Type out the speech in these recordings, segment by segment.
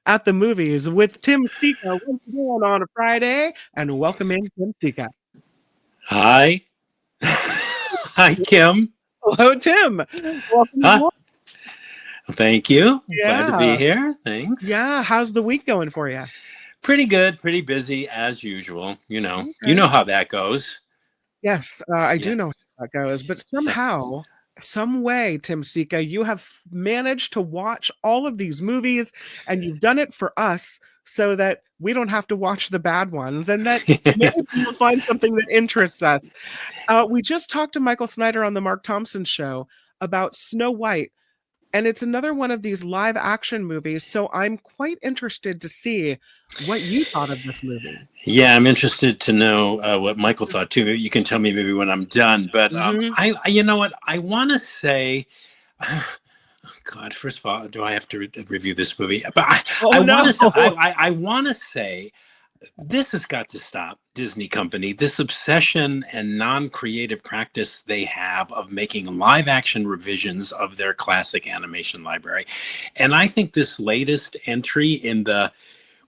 at the Movies with Tim Sika once again on a Friday. And welcome in, Tim Sika. Hi. Hi, Kim. Hello, Tim. Welcome Huh? aboard. Thank you. Glad to be Yeah. here. Thanks. Yeah. How's the week going for you? Pretty good. Pretty busy as usual. You Okay. know how that goes. Yes, I Yeah. do know how that goes, but somehow, some way, Tim Sika, you have managed to watch all of these movies, and you've done it for us so that we don't have to watch the bad ones, and that maybe you'll find something that interests us. We just talked to Michael Snyder on the Mark Thompson show about Snow White, and it's another one of these live action movies, so I'm quite interested to see what you thought of this movie. Yeah, I'm interested to know what Michael thought too. You can tell me maybe when I'm done. But Mhm. you know what? I want to say, God, first of all, do I have to review this movie? But Oh, I want no. to say, I want to say this has got to stop, Disney company. This obsession and non-creative practice they have of making live action revisions of their classic animation library. And I think this latest entry in the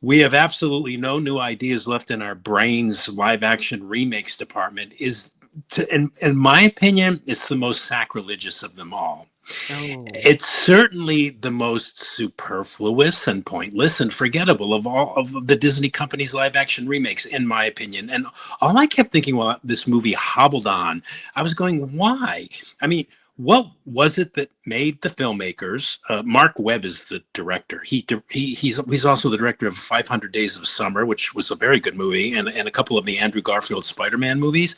we have absolutely no new ideas left in our brains live action remakes department is in my opinion, it's the most sacrilegious of them all. Oh. It's certainly the most superfluous and pointless and forgettable of all of the Disney company's live action remakes, in my opinion. And all I kept thinking while this movie hobbled on, I was going, why? I mean, what was it that made the filmmakers? Mark Webb is the director. He's also the director of 500 Days of Summer, which was a very good movie, and a couple of the Andrew Garfield Spider-Man movies.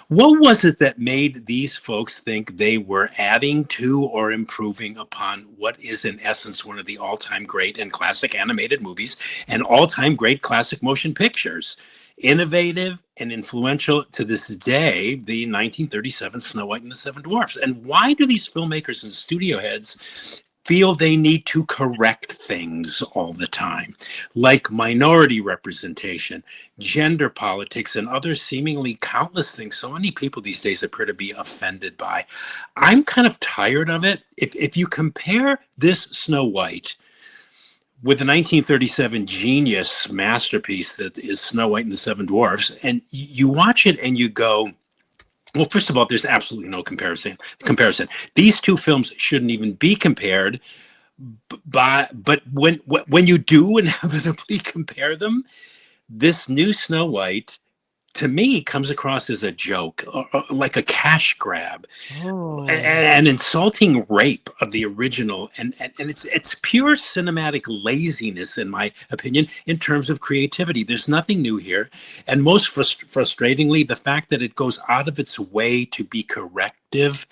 What was it that made these folks think they were adding to or improving upon what is, in essence, one of the all-time great and classic animated movies and all-time great classic motion pictures? Innovative and influential to this day, the 1937 Snow White and the Seven Dwarfs. And why do these filmmakers and studio heads feel they need to correct things all the time, like minority representation, gender politics, and other seemingly countless things so many people these days appear to be offended by? I'm kind of tired of it. If you compare this Snow White with the 1937 genius masterpiece that is Snow White and the Seven Dwarfs, and you watch it and you go, well, first of all, there's absolutely no comparison. These two films shouldn't even be compared. But when you do inevitably compare them, this new Snow White to me comes across as a joke, or like a cash grab, Oh. an insulting rape of the original, and it's pure cinematic laziness, in my opinion, in terms of creativity. There's nothing new here, and most frustratingly, the fact that it goes out of its way to be corrective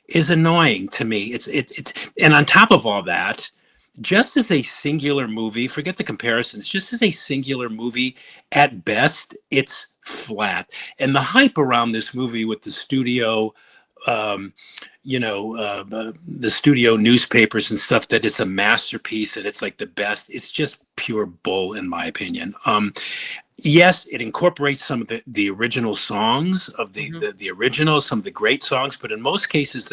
is annoying to me. It's and on top of all that, just as a singular movie, forget the comparisons, just as a singular movie, at best, it's flat. And the hype around this movie with the studio, um, the studio newspapers and stuff, that it's a masterpiece and it's like the best, it's just pure bull, in my opinion. Yes, it incorporates some of the original songs of the original, some of the great songs, but in most cases,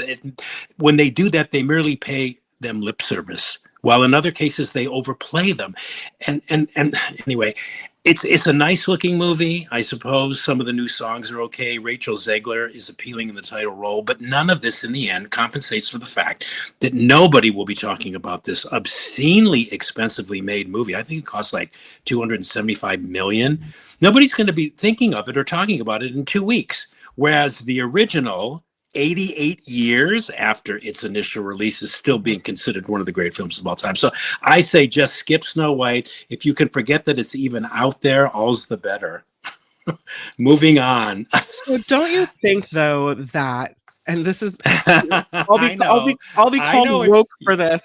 when they do that, they merely pay them lip service, while in other cases they overplay them. And anyway, it's a nice looking movie, I suppose. Some of the new songs are okay. Rachel Zegler is appealing in the title role, but none of this in the end compensates for the fact that nobody will be talking about this obscenely expensively made movie. I think it costs like 275 million. Nobody's going to be thinking of it or talking about it in 2 weeks. Whereas the original, 88 years after its initial release, is still being considered one of the great films of all time. So I say just skip Snow White. If you can forget that it's even out there, all's the better. Moving on. So don't you think though that, and this is, I know. I'll be I called know it's woke for this.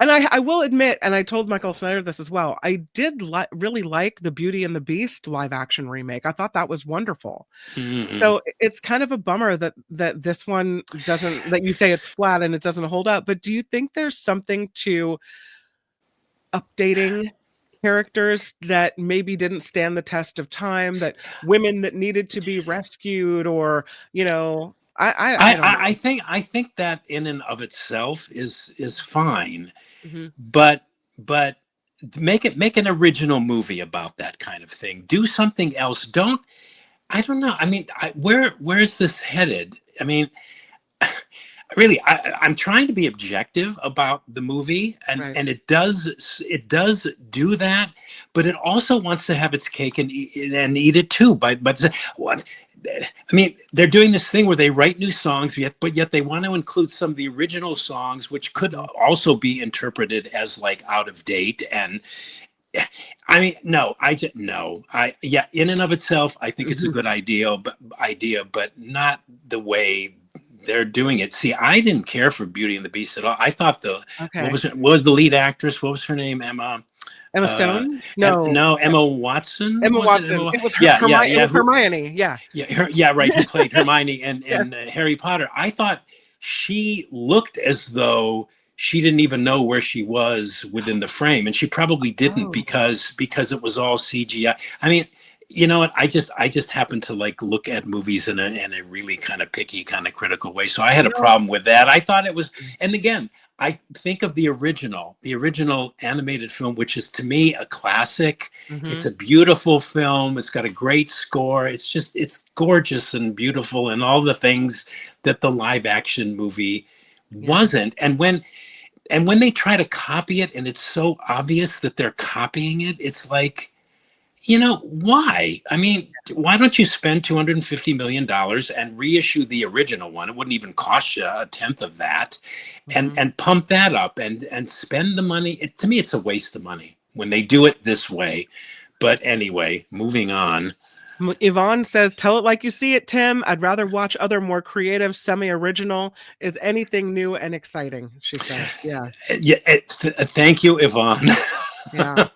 And I will admit, and I told Michael Snyder this as well, I did really like the Beauty and the Beast live action remake. I thought that was wonderful. Mhm. So it's kind of a bummer that this one doesn't, that you say it's flat and it doesn't hold up. But do you think there's something to updating characters that maybe didn't stand the test of time, that women that needed to be rescued, or I don't I think that in and of itself is fine. know. But but make an original movie about that kind of thing. Do something else. I don't know. I mean, where's this headed? I mean, really, I'm trying to be objective about the movie, Right. and it does do that, but it also wants to have its cake and eat it too. But what? I mean, they're doing this thing where they write new songs, but yet they want to include some of the original songs, which could also be interpreted as like out of date. And I mean, no, yeah, in and of itself, I think it's a good but not the way they're doing it. See, I didn't care for Beauty and the Beast at all. I thought Okay. what was the lead actress? What was her name? Emma Stone? No. No, Emma Watson. Emma Was it Watson. Emma? It was Yeah, yeah, Hermione. It yeah. was Hermione. Yeah. Yeah, right. Who played Hermione Yeah. in Harry Potter? I thought she looked as though she didn't even know where she was within the frame, and she probably didn't Oh. because it was all CGI. I mean, you know what? I just happen to like look at movies in a really kind of picky, kind of critical way. So I had a No. problem with that. I thought it was, and again, I think of the original animated film, which is to me a classic. It's Mhm. a beautiful film. It's got a great score. It's gorgeous and beautiful and all the things that the live action movie Yeah. wasn't. And when they try to copy it and it's so obvious that they're copying it, it's like, why? I mean, why don't you spend $250 million and reissue the original one? It wouldn't even cost you a tenth of that, Mhm. and pump that up and spend the money. To me, it's a waste of money when they do it this way. But anyway, moving on. Yvonne says, "Tell it like you see it, Tim. I'd rather watch other more creative, semi-original. Is anything new and exciting?" She said. Yes. Yeah, thank you, Yvonne. Yeah.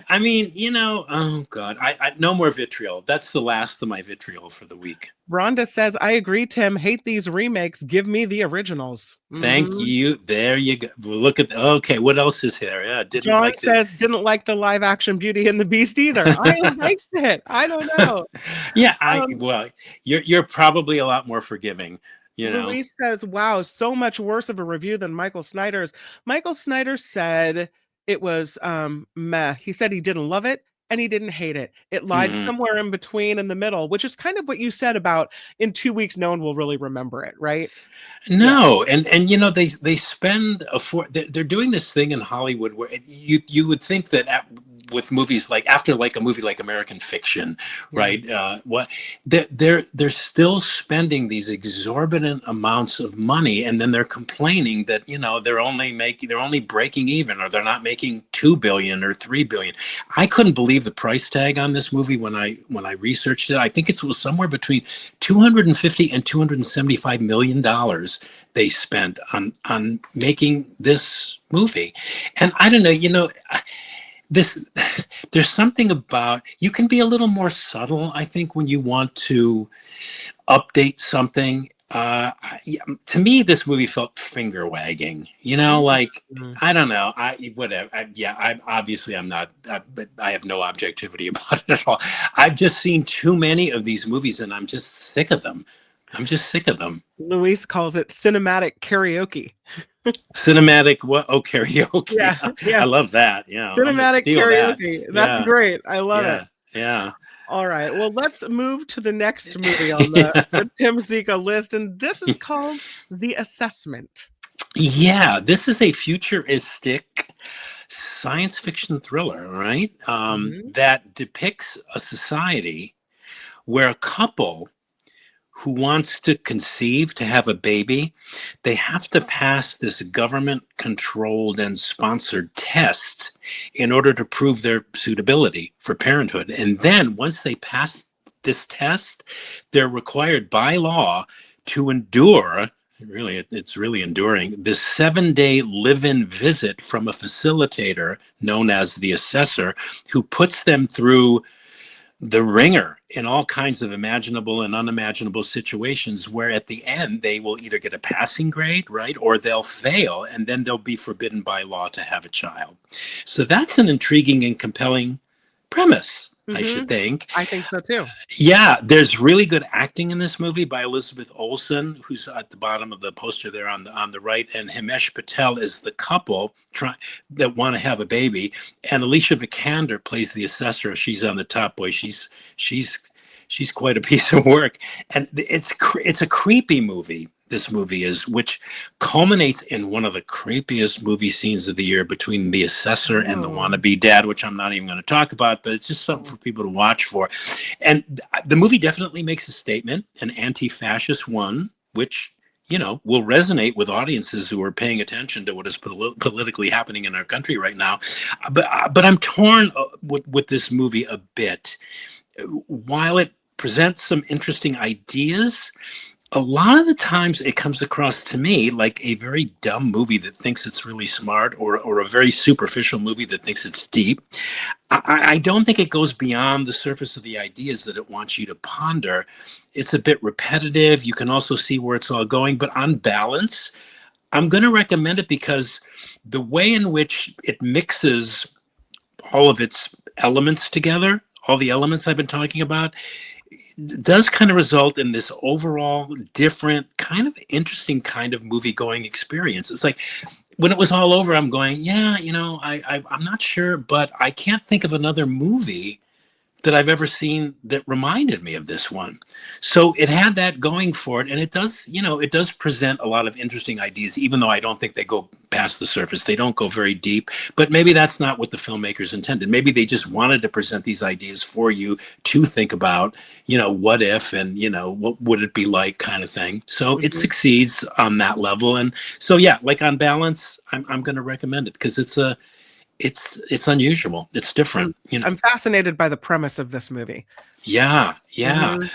I mean, oh God, I no more vitriol. That's the last of my vitriol for the week. Rhonda says, "I agree, Tim. Hate these remakes. Give me the originals." Thank Mhm. you. There you go. Look at okay. What else is here? Yeah, didn't John like the. says, "Didn't like the live action Beauty and the Beast either." I liked it. I don't know. Yeah, Um, well, you're probably a lot more forgiving. Luis says, "Wow, so much worse of a review than Michael Snyder's." Michael Snyder said it was meh. He said he didn't love it and he didn't hate it. It lied Mhm. somewhere in between in the middle, which is kind of what you said about in 2 weeks, no one will really remember it, right? Yeah. No, and they spend they're doing this thing in Hollywood where you would think that with movies like after like a movie like American Fiction, Yeah. right? What they're still spending these exorbitant amounts of money, and then they're complaining that they're only breaking even, or they're not making 2 billion or 3 billion. I couldn't believe the price tag on this movie when I researched it. I think it was somewhere between 250 and 275 million dollars they spent on making this movie. And I don't know, this there's something about, you can be a little more subtle, I think, when you want to update something. To me, this movie felt finger wagging, like, Mhm. I don't know. Whatever. I'm not, but I have no objectivity about it at all. I've just seen too many of these movies and I'm just sick of them. Luis calls it cinematic karaoke. Cinematic, what? Oh, karaoke. Yeah, yeah. I love that. Yeah. I'm going to Cinematic steal that. karaoke. That's Yeah. great. I love it. Yeah. Yeah. All right. Well, let's move to the next movie on the Tim Sika list, and this is called The Assessment. Yeah, this is a futuristic science fiction thriller, right? Mhm. That depicts a society where a couple who wants to conceive, to have a baby, they have to pass this government controlled and sponsored test in order to prove their suitability for parenthood. And then once they pass this test, they're required by law to endure, really, it's really enduring, this 7-day live-in visit from a facilitator known as the assessor, who puts them through the ringer in all kinds of imaginable and unimaginable situations, where at the end they will either get a passing grade, right, or they'll fail, and then they'll be forbidden by law to have a child. So that's an intriguing and compelling premise. I should think. I think so too. Yeah, there's really good acting in this movie by Elizabeth Olsen, who's at the bottom of the poster there on the right, and Himesh Patel is the couple that want to have a baby, and Alicia Vikander plays the assessor. She's on the top. Boy, she's quite a piece of work, and it's a creepy movie. This movie is, which culminates in one of the creepiest movie scenes of the year between the assessor and the wannabe dad, which I'm not even going to talk about, but it's just something for people to watch for. And the movie definitely makes a statement, an anti-fascist one, which, you know, will resonate with audiences who are paying attention to what is politically happening in our country right now. But I'm torn with this movie a bit. While it presents some interesting ideas, a lot of the times it comes across to me like a very dumb movie that thinks it's really smart, or a very superficial movie that thinks it's deep. I don't think it goes beyond the surface of the ideas that it wants you to ponder. It's a bit repetitive. You can also see where it's all going. But on balance, I'm going to recommend it because the way in which it mixes all of its elements together, all the elements I've been talking about, does kind of result in this overall different, kind of interesting kind of movie going experience. It's like when it was all over, I'm going, yeah, you know, I'm not sure, but I can't think of another movie that I've ever seen that reminded me of this one. So it had that going for it. And it does, you know, it does present a lot of interesting ideas, even though I don't think they go past the surface. They don't go very deep, but maybe that's not what the filmmakers intended. Maybe they just wanted to present these ideas for you to think about, you know, what if, and, you know, what would it be like kind of thing. So it succeeds on that level. And so, yeah, like on balance, I'm going to recommend it because it's unusual. It's different. You know, I'm fascinated by the premise of this movie. Yeah. And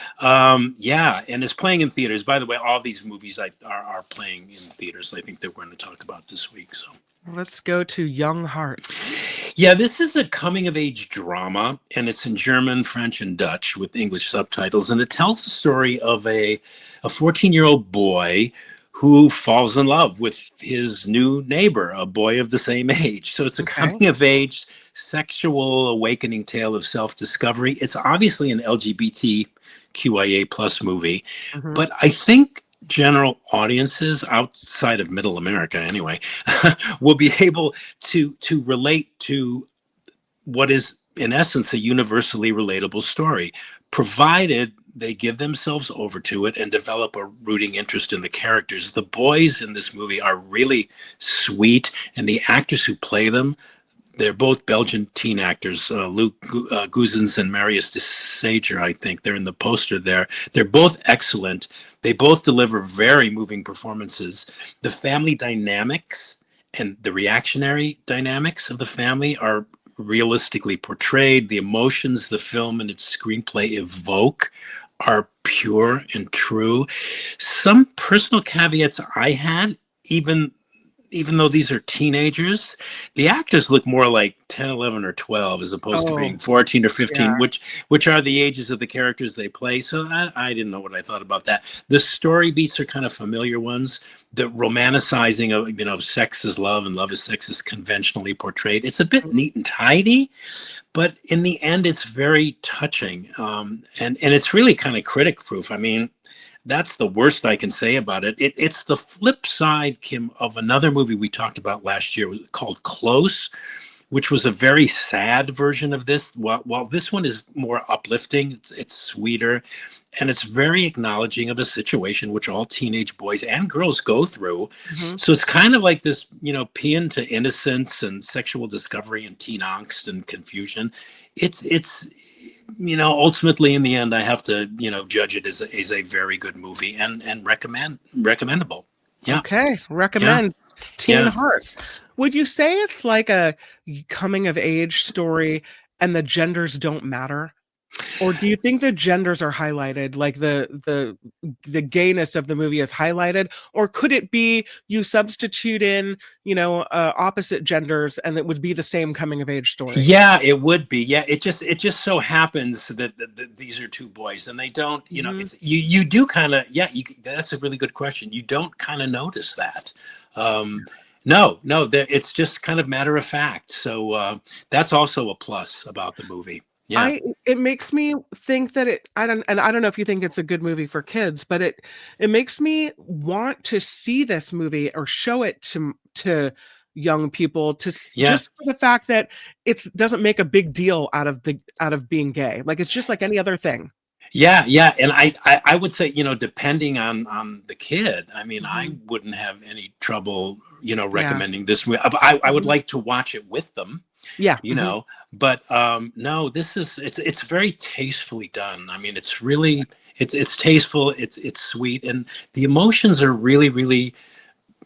it's playing in theaters. By the way, all these movies are playing in theaters. I think that we're going to talk about this week. So let's go to Young Hearts. Yeah, this is a coming-of-age drama, and it's in German, French, and Dutch with English subtitles. And it tells the story of a 14-year-old boy who falls in love with his new neighbor, a boy of the same age. So it's a coming-of-age sexual awakening tale of self-discovery. It's obviously an LGBTQIA plus movie, but I think general audiences outside of Middle America, anyway, will be able to relate to what is, in essence, a universally relatable story, provided they give themselves over to it and develop a rooting interest in the characters. The boys in this movie are really sweet, and the actors who play them, they're both Belgian teen actors, Luc Goosens and Marius de Sager, I think. They're in the poster there. They're both excellent. They both deliver very moving performances. The family dynamics and the reactionary dynamics of the family are realistically portrayed. The emotions the film and its screenplay evoke are pure and true. Some personal caveats I had, even though these are teenagers, the actors look more like 10, 11, or 12 as opposed to being 14 or 15, which are the ages of the characters they play. So I didn't know what I thought about that. The story beats are kind of familiar ones. The romanticizing of, you know, sex is love and love is sex is conventionally portrayed. It's a bit neat and tidy, but in the end, it's very touching. And it's really kind of critic proof. I mean, that's the worst I can say about it. It's the flip side, Kim, of another movie we talked about last year called Close, which was a very sad version of this. While this one is more uplifting, it's sweeter, and it's very acknowledging of a situation which all teenage boys and girls go through. So it's kind of like this, you know, paean to innocence and sexual discovery and teen angst and confusion. It's you know, ultimately in the end, I have to, you know, judge it as a very good movie and recommendable. Yeah. Okay. Recommend Teen Hearts. Would you say it's like a coming of age story and the genders don't matter? Or do you think the genders are highlighted, like the gayness of the movie is highlighted? Or could it be you substitute in, you know, opposite genders and it would be the same coming of age story? Yeah, it would be. Yeah, it just so happens that these are two boys, and they don't, you know, it's, you do kind of, that's a really good question. You don't kind of notice that. No, it's just kind of matter of fact. So that's also a plus about the movie. Yeah. It makes me think that I don't know if you think it's a good movie for kids, but it makes me want to see this movie or show it to young people Yeah. just for the fact that it doesn't make a big deal out of being gay. Like it's just like any other thing. Yeah, yeah, and I would say, depending on the kid, I mean, I Mhm. wouldn't have any trouble, Yeah. recommending this movie. I would Mhm. like to watch it with them, Yeah. Mhm. but no, it's very tastefully done. I mean, it's really it's tasteful, it's sweet, and the emotions are really, really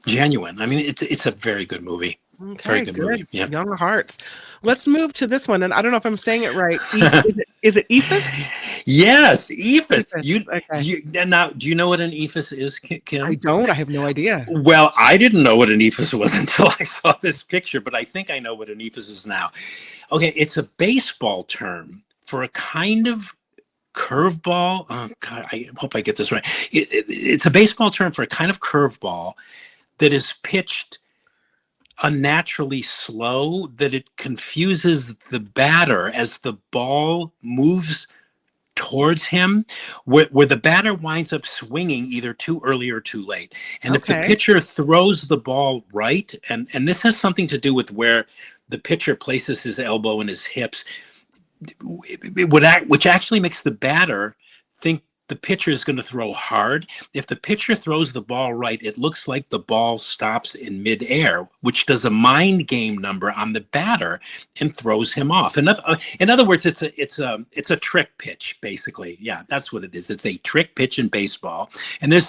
genuine. I mean, it's a very good movie, very Okay, good movie. good. Yeah. Young hearts. Let's move to this one, and I don't know if I'm saying it right. Is it Eephus? Yes, Eephus. Eephus. You Okay. do you now do you know what an Eephus is, I Kim? don't. I have no idea. Well, I didn't know what an Eephus was until I saw this picture, but I think I know what an Eephus is now. Okay, it's a baseball term for a kind of curveball. Oh God, I hope I get this right. It's a baseball term for a kind of curveball that is pitched unnaturally slow, that it confuses the batter as the ball moves towards him, where the batter winds up swinging either too early or too late. And if the Okay. pitcher throws the ball right, and this has something to do with where the pitcher places his elbow and his hips, which actually makes the batter think the pitcher is going to throw hard. If the pitcher throws the ball right, it looks like the ball stops in midair, which does a mind game number on the batter and throws him off. In other words, it's a trick pitch, basically. Yeah, that's what it is. It's a trick pitch in baseball. And it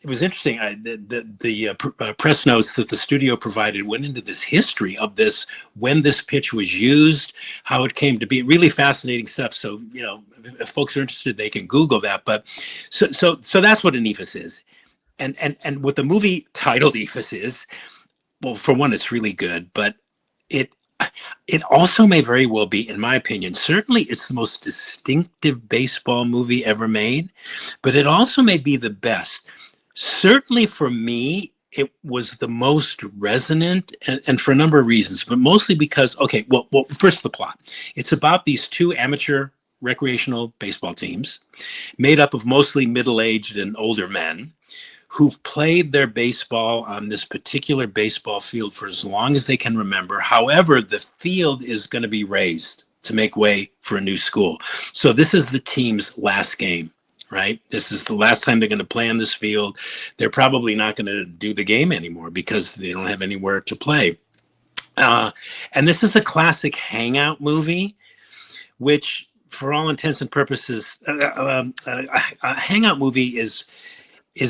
was interesting. The press notes that the studio provided went into this history of this, when this pitch was used, how it came to be. Really fascinating stuff. So, if folks are interested, they can Google that. But so that's what an Eephus is. And what the movie titled Eephus is, well, for one, it's really good, but it it also may very well be, in my opinion, certainly it's the most distinctive baseball movie ever made, but it also may be the best. Certainly for me, it was the most resonant, and for a number of reasons, but mostly because, okay, well, first the plot. It's about these two amateur recreational baseball teams made up of mostly middle-aged and older men who've played their baseball on this particular baseball field for as long as they can remember. However, the field is going to be raised to make way for a new school. So this is the team's last game. Right? This is the last time they're going to play on this field. They're probably not going to do the game anymore because they don't have anywhere to play. And this is a classic hangout movie, which, for all intents and purposes, a hangout movie is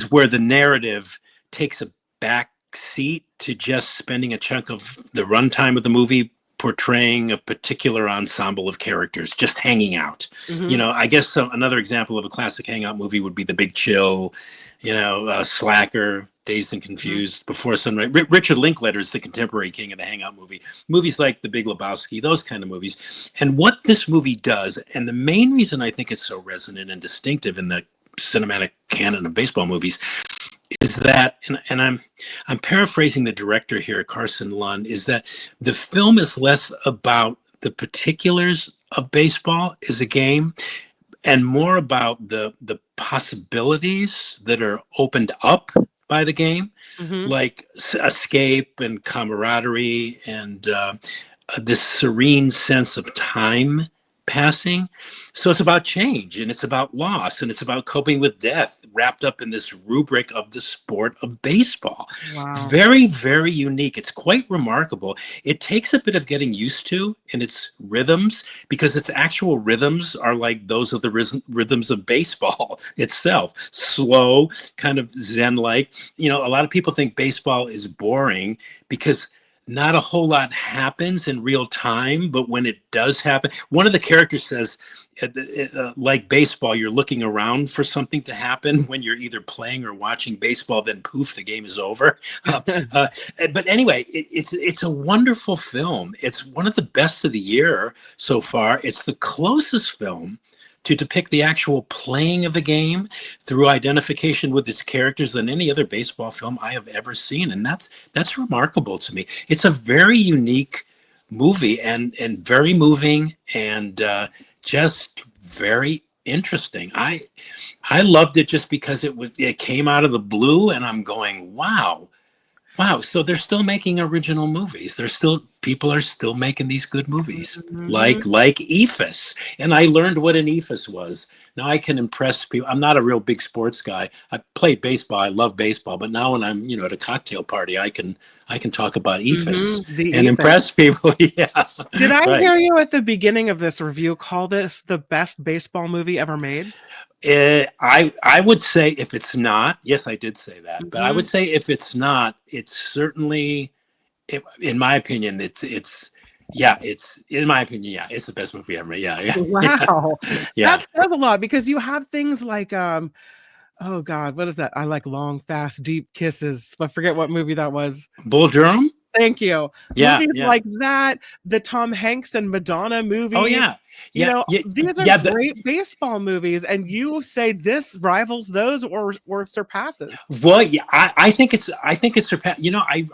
where the narrative takes a back seat to just spending a chunk of the runtime of the movie portraying a particular ensemble of characters, just hanging out. Mhm. I guess another example of a classic hangout movie would be The Big Chill, Slacker, Dazed and Mhm. Confused, Before Sunrise. Richard Linklater is the contemporary king of the hangout movie. Movies like The Big Lebowski, those kind of movies. And what this movie does, and the main reason I think it's so resonant and distinctive in the cinematic canon of baseball movies, is that, and I'm paraphrasing the director here, Carson Lund, is that the film is less about the particulars of baseball as a game and more about the possibilities that are opened up by the game, Mhm. like escape and camaraderie and this serene sense of time passing. So it's about change, and it's about loss, and it's about coping with death, wrapped up in this rubric of the sport of baseball. Wow. Very, very unique. It's quite remarkable. It takes a bit of getting used to in its rhythms, because its actual rhythms are like those of the rhythms of baseball itself. Slow, kind of zen-like. A lot of people think baseball is boring because not a whole lot happens in real time, but when it does happen, one of the characters says, like baseball, you're looking around for something to happen when you're either playing or watching baseball, then poof, the game is over. But anyway, it's a wonderful film. It's one of the best of the year so far. It's the closest film to depict the actual playing of the game through identification with its characters than any other baseball film I have ever seen. And that's remarkable to me. It's a very unique movie, and very moving, and just very interesting. I loved it just because it came out of the blue, and I'm going, wow. Wow, so they're still making original movies. People are still making these good movies, Mhm. like Eephus. And I learned what an Eephus was. Now I can impress people. I'm not a real big sports guy. I play baseball. I love baseball. But now when I'm, at a cocktail party, I can talk about Eephus The and Eephus. impress people. Yeah, Did I right. hear you at the beginning of this review call this the best baseball movie ever made? I would say if it's not, yes, I did say that. But I would Mhm. say if it's not, it's certainly, in my opinion, it's yeah, it's in my opinion, yeah, it's the best movie ever. Yeah, yeah, yeah, Wow. That yeah. says a lot because you have things like oh God, what is that? I like long, fast, deep kisses. I forget what movie that was. Bull Durham. Thank you. Yeah, Movies yeah. like that, the Tom Hanks and Madonna Oh movie, yeah, yeah, yeah, these are yeah. great baseball movies, and you say this rivals those or surpasses. Well, yeah, I think it's surpassed.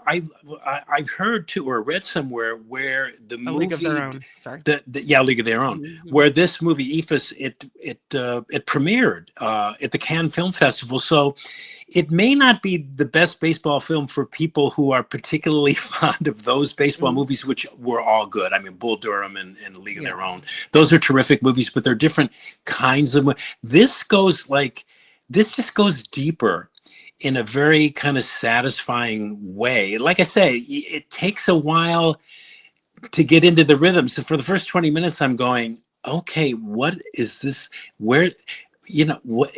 I've heard too or read somewhere where the A League of Their movie, Own. Sorry. yeah, League of Their Own, Mhm. where this movie Eephus it premiered at the Cannes Film Festival. So it may not be the best baseball film for people who are particularly fond of those baseball Mhm. movies, which were all good. I mean, Bull Durham and League of Yeah. Their Own; those are terrific movies, but they're different kinds of. This goes like this just goes deeper in a very kind of satisfying way. Like I say, it takes a while to get into the rhythm. So for the first 20 minutes, I'm going, okay, what is this? Where,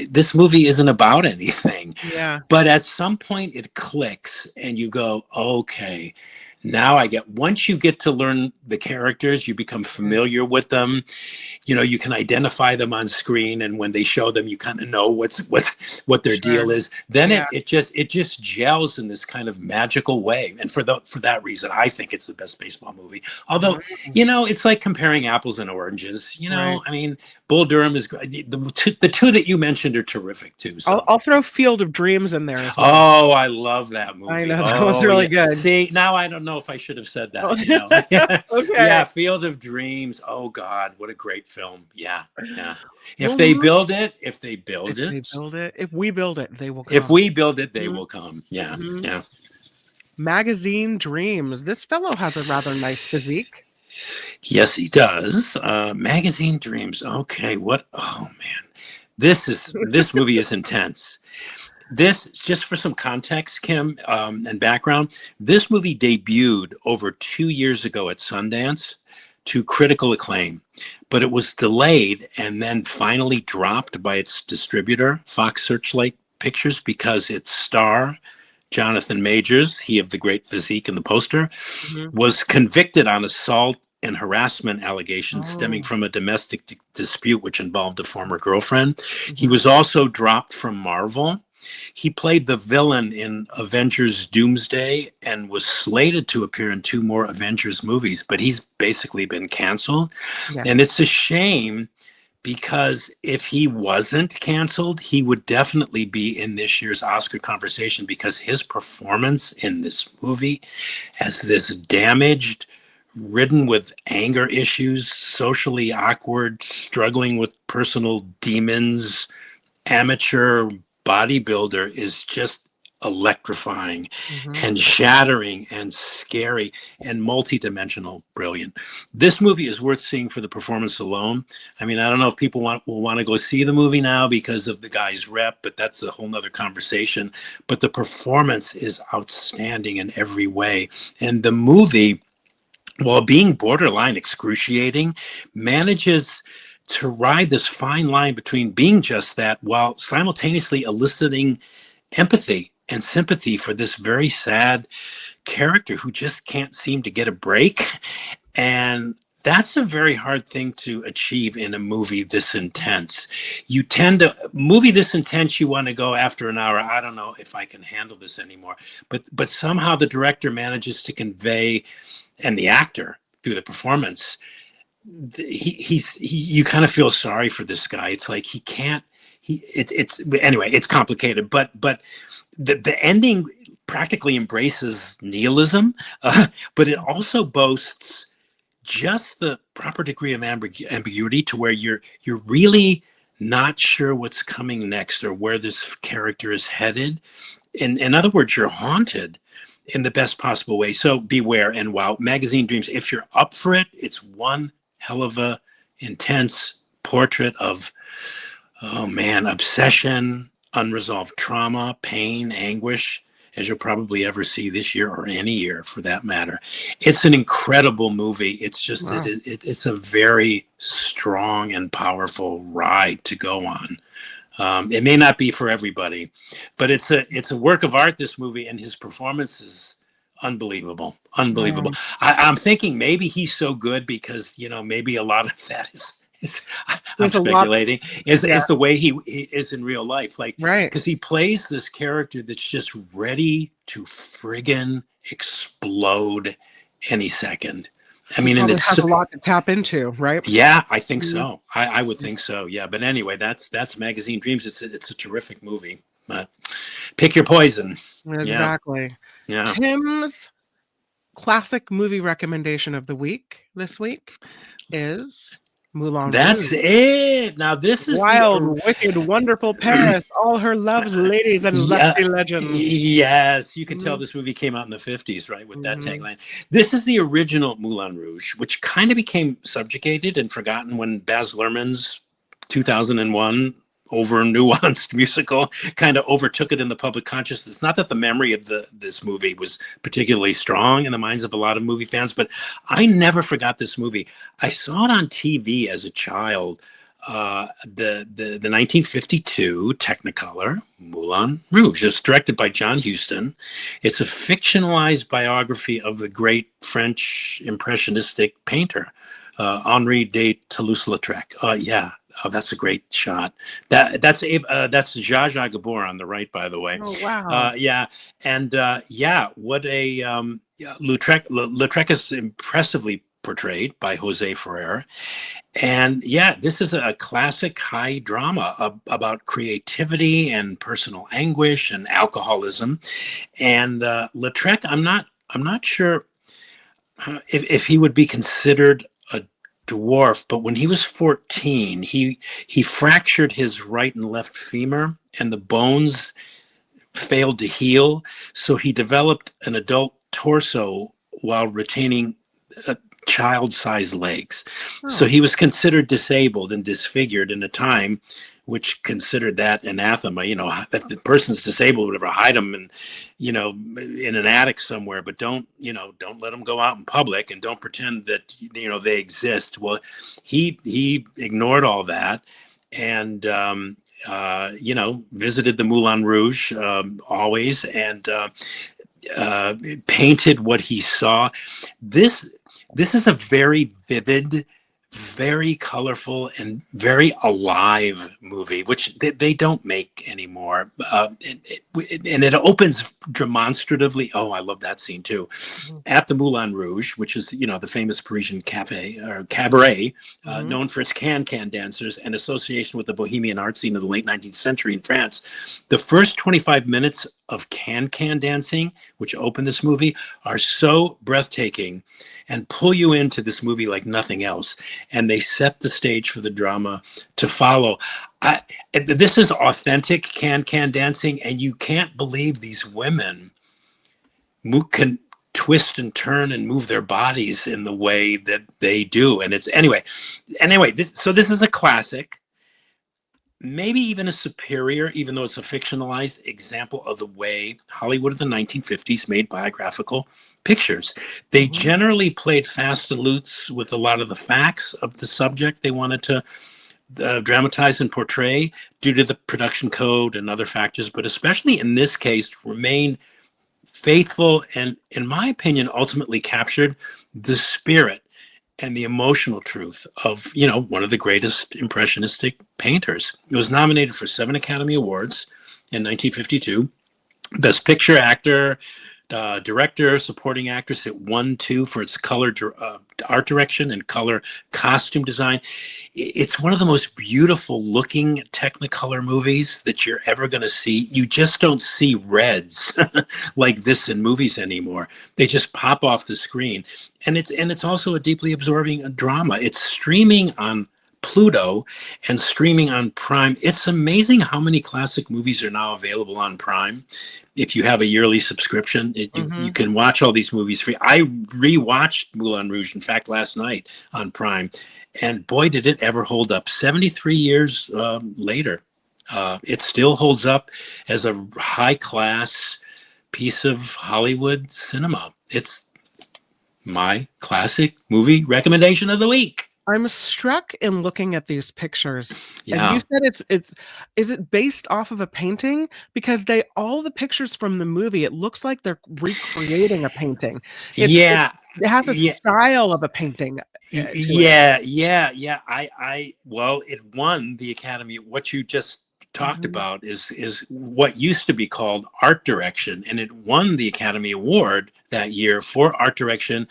this movie isn't about anything. Yeah. But at some point, it clicks and you go, okay. Now once you get to learn the characters, you become Mhm. familiar with them, you can identify them on screen, and when they show them you kind of know what their Sure. deal is. Then Yeah. it just gels in this kind of magical way, and for that reason I think it's the best baseball movie. Although, Mhm. it's like comparing apples and oranges. Right. I mean, Bull Durham is great. The two that you mentioned are terrific too. I'll So, I'll throw Field of Dreams in there as well. oh, I love that I movie. know that was Oh really yeah. good. See, now I don't know if I should have said Oh, that. Yeah. okay. Yeah, Field of Dreams. Oh God, what a great film. Yeah, yeah. If Well, they build it, if they build if they it, build it, if we build it, they will if come. we build it, they Mhm, will come. Yeah, mhm. yeah. Magazine Dreams. This fellow has a rather nice physique. Yes, he does. Magazine Dreams. Okay, what? Oh man, this movie is intense. This, just for some context, Kim, and background, this movie debuted over 2 years ago at Sundance to critical acclaim, but it was delayed and then finally dropped by its distributor, Fox Searchlight Pictures, because its star, Jonathan Majors, he of the great physique in the poster, Mhm. was convicted on assault and harassment allegations stemming Oh. from a domestic dispute which involved a former girlfriend. He Mhm. was also dropped from Marvel. He played the villain in Avengers Doomsday and was slated to appear in two more Avengers movies, but he's basically been canceled. Yeah. And it's a shame because if he wasn't canceled, he would definitely be in this year's Oscar conversation, because his performance in this movie as this damaged, ridden with anger issues, socially awkward, struggling with personal demons, amateur bodybuilder is just electrifying Mhm. and shattering and scary and multidimensional brilliant. This movie is worth seeing for the performance alone. I mean, I don't know if people will want to go see the movie now because of the guy's rep, but that's a whole nother conversation. But the performance is outstanding in every way. And the movie, while being borderline excruciating, manages to ride this fine line between being just that while simultaneously eliciting empathy and sympathy for this very sad character who just can't seem to get a break. And that's a very hard thing to achieve in a movie this intense. Movie this intense, you want to go after an hour, I don't know if I can handle this anymore. But somehow the director manages to convey, and the actor through the performance, you kind of feel sorry for this guy. It's like he can't. It's anyway. It's complicated, but the ending practically embraces nihilism, but it also boasts just the proper degree of ambiguity to where you're really not sure what's coming next or where this character is headed. In other words, you're haunted in the best possible way. So beware. And wow, Magazine Dreams, if you're up for it, it's one hell of a intense portrait of, oh man, obsession, unresolved trauma, pain, anguish, as you'll probably ever see this year or any year for that matter. It's an incredible movie. It's just, Wow. it's a very strong and powerful ride to go on. It may not be for everybody, but it's a work of art, this movie, and his performance is unbelievable. Unbelievable. Wow. I'm thinking maybe he's so good because, maybe a lot of that is I'm There's a lot. speculating, is Yeah. the way he is in real life. Like, Right. because he plays this character that's just ready to friggin' explode any second. I mean, and Probably it's has a lot to tap into, right? yeah, I think Mhm. so. I would think so. Yeah, but anyway, that's Magazine Dreams. It's a terrific movie. But pick your poison. Exactly. Yeah. Tim's classic movie recommendation of the week this week is Moulin That's Rouge. it. Now this is Wild, wicked, wonderful Paris, all her loves, ladies, and yeah, lusty legends. yes, you can tell Mhm. this movie came out in the 50s, right? With that Mhm. tagline. This is the original Moulin Rouge, which kind of became subjugated and forgotten when Baz Luhrmann's 2001 over nuanced musical kind of overtook it in the public consciousness. Not that the memory of this movie was particularly strong in the minds of a lot of movie fans, but I never forgot this movie. I saw it on TV as a child. The 1952 Technicolor Moulin Rouge. It's directed by John Huston. It's a fictionalized biography of the great French impressionistic painter, Henri de Toulouse-Lautrec. Yeah. Oh, that's a great shot. That's Zsa Zsa Gabor on the right, by the way. Oh, wow. Yeah, and what a Lautrec is impressively portrayed by Jose Ferrer, and yeah, this is a classic high drama about creativity and personal anguish and alcoholism. And Lautrec, I'm not sure if he would be considered a dwarf, but when he was 14, he fractured his right and left femur, and the bones failed to heal. So he developed an adult torso while retaining child-sized legs. So Oh. he was considered disabled and disfigured in a time which considered that anathema. That the person's disabled, whatever, hide them and in an attic somewhere, but don't let them go out in public and don't pretend that they exist. Well, he ignored all that and visited the Moulin Rouge always and painted what he saw. This is a very vivid, very colorful, and very alive movie, which they don't make anymore. And it opens demonstratively. Oh, I love that scene too. Mhm. At the Moulin Rouge, which is the famous Parisian cafe or cabaret, Mhm. known for its can-can dancers and association with the bohemian art scene of the late 19th century in France. The first 25 minutes of can-can dancing, which open this movie, are so breathtaking and pull you into this movie like nothing else. And they set the stage for the drama to follow. This is authentic can-can dancing, and you can't believe these women can twist and turn and move their bodies in the way that they do. And it's anyway, this is a classic. Maybe even a superior, even though it's a fictionalized example of the way Hollywood of the 1950s made biographical pictures. They Mhm. generally played fast and loose with a lot of the facts of the subject they wanted to dramatize and portray due to the production code and other factors, but especially in this case, remained faithful and, in my opinion, ultimately captured the spirit and the emotional truth of, one of the greatest impressionistic painters. It was nominated for 7 Academy Awards in 1952. Best Picture, Actor, director, supporting actress. It won two for its color art direction and color costume design. It's one of the most beautiful looking Technicolor movies that you're ever going to see. You just don't see reds like this in movies anymore. They just pop off the screen. And it's also a deeply absorbing drama. It's streaming on Pluto and streaming on Prime. It's amazing how many classic movies are now available on Prime. If you have a yearly subscription, you can watch all these movies free. I rewatched Moulin Rouge, in fact, last night on Prime, and boy, did it ever hold up. 73 years later, it still holds up as a high-class piece of Hollywood cinema. It's my classic movie recommendation of the week. I'm struck in looking at these pictures. Yeah. And you said is it based off of a painting? Because all the pictures from the movie, it looks like they're recreating a painting. It has a style of a painting. Yeah. Well, it won the Academy. What you just talked about is what used to be called art direction, and it won the Academy Award that year for art direction.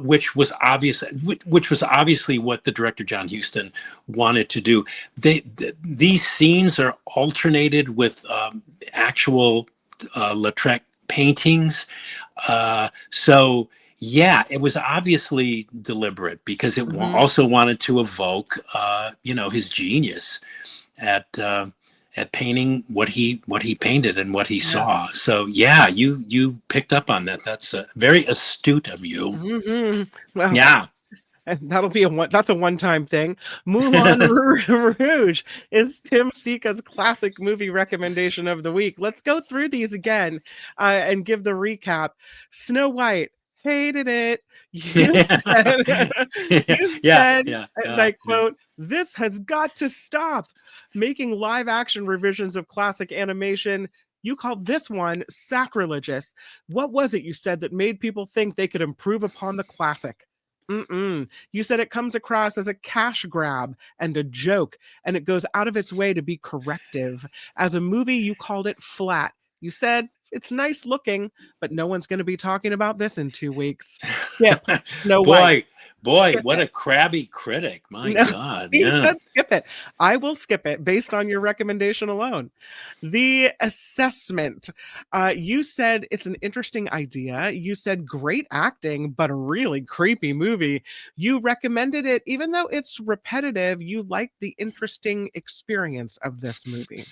Which was obviously what the director John Huston wanted to do. These scenes are alternated with actual Lautrec paintings. So yeah, it was obviously deliberate because it also wanted to evoke, his genius at painting what he painted and what he saw. So yeah, you picked up on that. That's very astute of you. Well, yeah, that'll be that's a one-time thing. Moulin Rouge is Tim Sika's classic movie recommendation of the week. Let's go through these again and give the recap. Snow White, hated it. You said, and I quote, "This has got to stop. Making live action revisions of classic animation." You called this one sacrilegious. What was it you said that made people think they could improve upon the classic? You said it comes across as a cash grab and a joke, and it goes out of its way to be corrective. As a movie, you called it flat. You said it's nice looking, but no one's going to be talking about this in 2 weeks. Skip. No way. Boy, Skip what it. a crabby critic. My God. He said skip it. I will skip it based on your recommendation alone. The assessment. You said it's an interesting idea. You said great acting, but a really creepy movie. You recommended it, even though it's repetitive, you liked the interesting experience of this movie.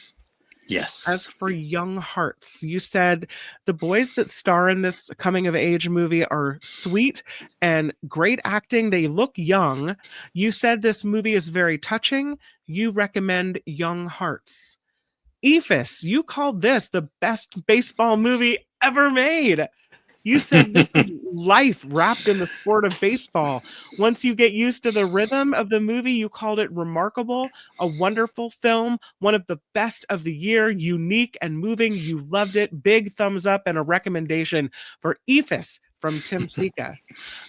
Yes. As for young hearts, you said the boys that star in this coming of age movie are sweet and great acting. They look young. You said this movie is very touching. You recommend Young Hearts. Eephus, you called this the best baseball movie ever made. You said this is life wrapped in the sport of baseball. Once you get used to the rhythm of the movie, you called it remarkable, a wonderful film, one of the best of the year, unique and moving. You loved it. Big thumbs up and a recommendation for Eephus from Tim Sika.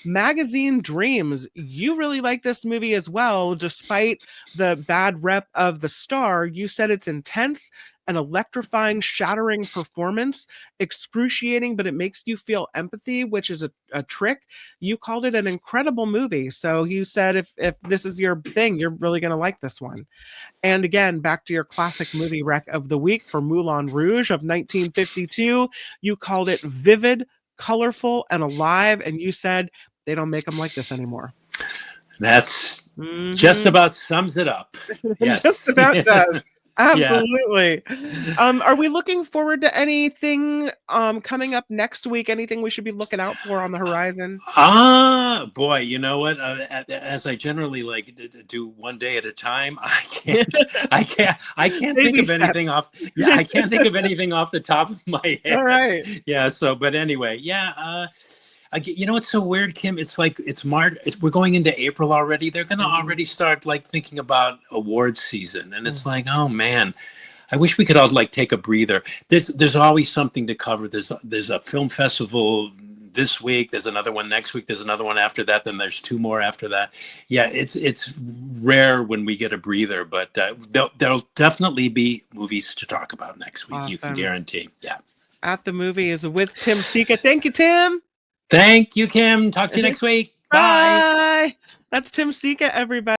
Magazine Dreams, you really like this movie as well, despite the bad rep of the star. You said it's intense, an electrifying, shattering performance, excruciating, but it makes you feel empathy, which is a trick. You called it an incredible movie. So you said if this is your thing, you're really going to like this one. And again, back to your classic movie rec of the week for Moulin Rouge of 1952. You called it vivid, colorful, and alive. And you said they don't make them like this anymore. That's just about sums it up. Yes. Just about does. Absolutely. Are we looking forward to anything coming up next week? Anything we should be looking out for on the horizon? Boy, you know what? As I generally like to do one day at a time, I can't think of anything off. Yeah, I can't think of anything off the top of my head. All right. Yeah. So, but anyway, yeah. You know, it's so weird, Kim. It's like it's March. We're going into April already. They're going to already start like thinking about awards season, and it's like, oh man, I wish we could all like take a breather. There's always something to cover. There's a film festival this week. There's another one next week. There's another one after that. Then there's 2 more after that. Yeah, it's rare when we get a breather, but there'll definitely be movies to talk about next week. Awesome. You can guarantee. Yeah. at the Movies with Tim Sika. Thank you, Tim. Thank you, Kim. Talk to you next week. Bye. Bye. That's Tim Sika, everybody.